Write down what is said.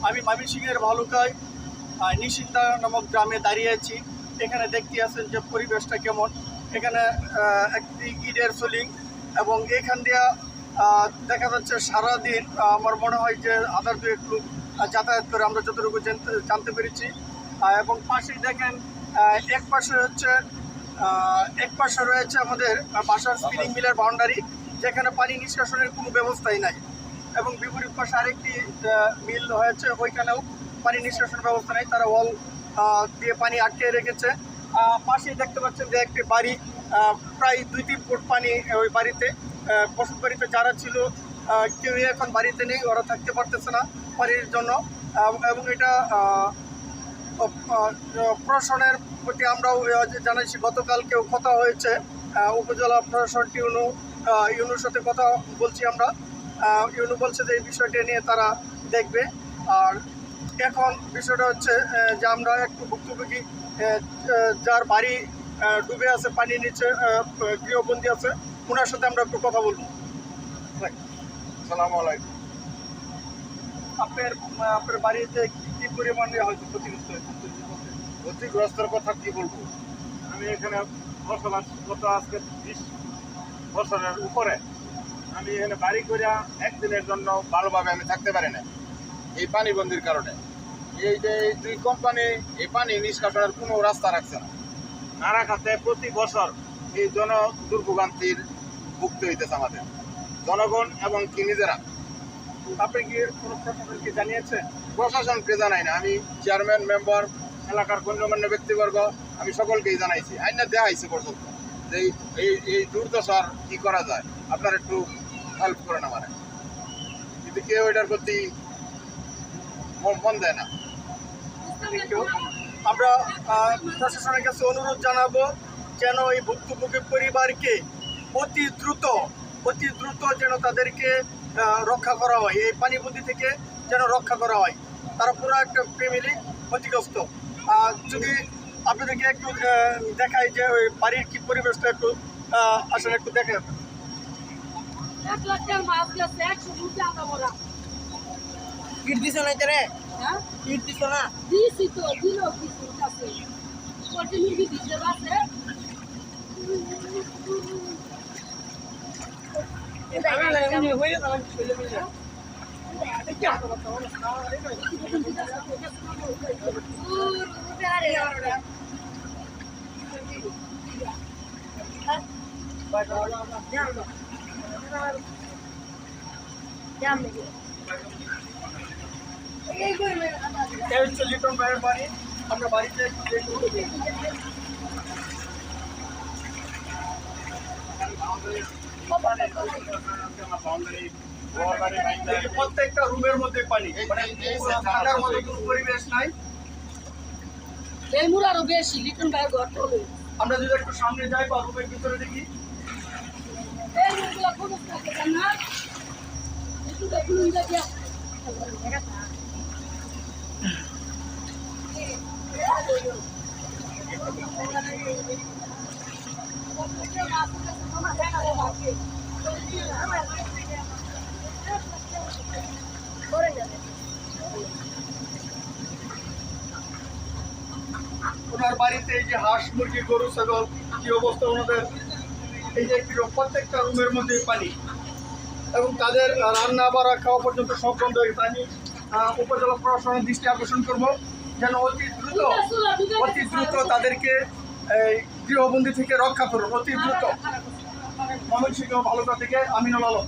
আমি ময়মনসিংহের ভালুকায় নিশিন্দা নামক গ্রামে দাঁড়িয়ে আছি। এখানে দেখতে আছেন যে পরিবেশটা কেমন। এখানে একটি ইটের সোলিং এবং এখান দিয়ে দেখা যাচ্ছে সারাদিন আমার মনে হয় যে 1000-2000 লোক যাতায়াত করে, আমরা যতটুকু জানতে পেরেছি। এবং পাশেই দেখেন এক পাশে রয়েছে আমাদের বাসার স্পিনিং মিলের বাউন্ডারি, যেখানে পানি নিষ্কাশনের কোনো ব্যবস্থাই নাই। এবং বিপরীত পাশে আরেকটি মিল হয়েছে, ওইখানেও পানি নিষ্কাশনের ব্যবস্থা নেই, তারা ওয়াল দিয়ে পানি আটকে রেখেছে। পাশেই দেখতে পাচ্ছেন যে একটি বাড়ি, প্রায় 2-3 ফুট পানি ওই বাড়িতে। বসত বাড়িতে যারা ছিল কেউই এখন বাড়িতে নেই, ওরা থাকতে পারতেছে না পানির জন্য। এবং এটা প্রশাসনের প্রতি আমরাও জানাইছি। গতকালকেও কথা হয়েছে উপজেলা প্রশাসন ইউনুর সাথে কথা বলছি আমরা। ইউনু বলছে যে এই বিষয়টা নিয়ে তারা দেখবে। আর এখন বিষয়টা হচ্ছে যে আমরা একটু ভুক্তভোগী, যার বাড়ি ডুবে আছে, পানির নিচে গৃহবন্দী আছে, ওনার সাথে আমরা একটু কথা বলবো। আসসালামু আলাইকুম। আপনার বাড়িতে কি পরিমাণে হয়তো ক্ষতিগ্রস্ত হয়েছে? ক্ষতিগ্রস্তের কথা কি বলবো, আমি এখানে বসবাস গত আজকে 20 বছরের উপরে। আমি এখানে বাড়ি করিয়া একদিনের জন্য ভালোভাবে আমি থাকতে পারি না এই পানিবন্দির কারণে। এই যে এই 2 কোম্পানি এই পানি নিষ্কাশনের কোনো রাস্তা রাখছে না, না রাখাতে প্রতি বছর এই দুর্ভোগান্তির ভুক্ত হইতেছে আমাদের জনগণ এবং কি নিজেরা। আপনি কি কোনো প্রশাসনকে জানিয়েছেন? প্রশাসনকে জানাই না, আমি চেয়ারম্যান, মেম্বার, এলাকার গণ্যমান্য ব্যক্তিবর্গ, আমি সকলকেই জানাইছি, আইনা দেখাইছি পর্যন্ত যে এই দুর্দশার কি করা যায়, আপনারা একটু হেল্প করেন আমার। কিন্তু কেউ এটার প্রতি মন দেয় না। আমরা প্রশাসনের কাছে অনুরোধ জানাবো যেন এই ভুক্তভোগী পরিবারকে অতি দ্রুত যেন তাদেরকে রক্ষা করা হয়, এই পানিবন্দী থেকে যেন রক্ষা করা হয়। তারা পুরো একটা ফ্যামিলি ক্ষতিগ্রস্ত। যদি আপনাদেরকে একটু দেখাই যে ওই বাড়ির কি পরিবেশটা, একটু আসলে একটু দেখে। ইট দিছ না রে? হ্যাঁ, ইট দিছ না? দিছি তো, দিল কিছু কাছে কোটি মুরগি দিতে বাসে। এটা আমি হয়ে গেল ছেলে মেয়ে। এই হচ্ছে লিটন ভাইয়ের বাড়ি। আমরা বাড়িতে একটু দেখবো। প্রত্যেকটা রুমের মধ্যে পানি, মানে থাকার মতো কোনো পরিবেশ নাই। এই মুর আরো বেশি লিটন ভাইয়ের ঘর চলে। আমরা যদি একটু সামনে যাই বা রুমের ভিতরে দেখি, এই মুরগুলা কোনো থাকে না, একটু দেখুন যা ওনার বাড়িতে এই যে হাঁস, মুরগি, গরু, ছাগল কি অবস্থা ওনাদের। এই যে প্রত্যেকটা রুমের মধ্যে পানি, এবং তাদের রান্না বাড়া খাওয়া পর্যন্ত সব বন্ধ হয়ে গেছে। আমি উপজেলা প্রশাসনের দৃষ্টি আকর্ষণ করব যেন অতি দ্রুত তাদেরকে এই গৃহবন্দী থেকে রক্ষা করুন, অতি দ্রুত। ময়মনসিংহ ভালুকা থেকে আমিনুল আলম।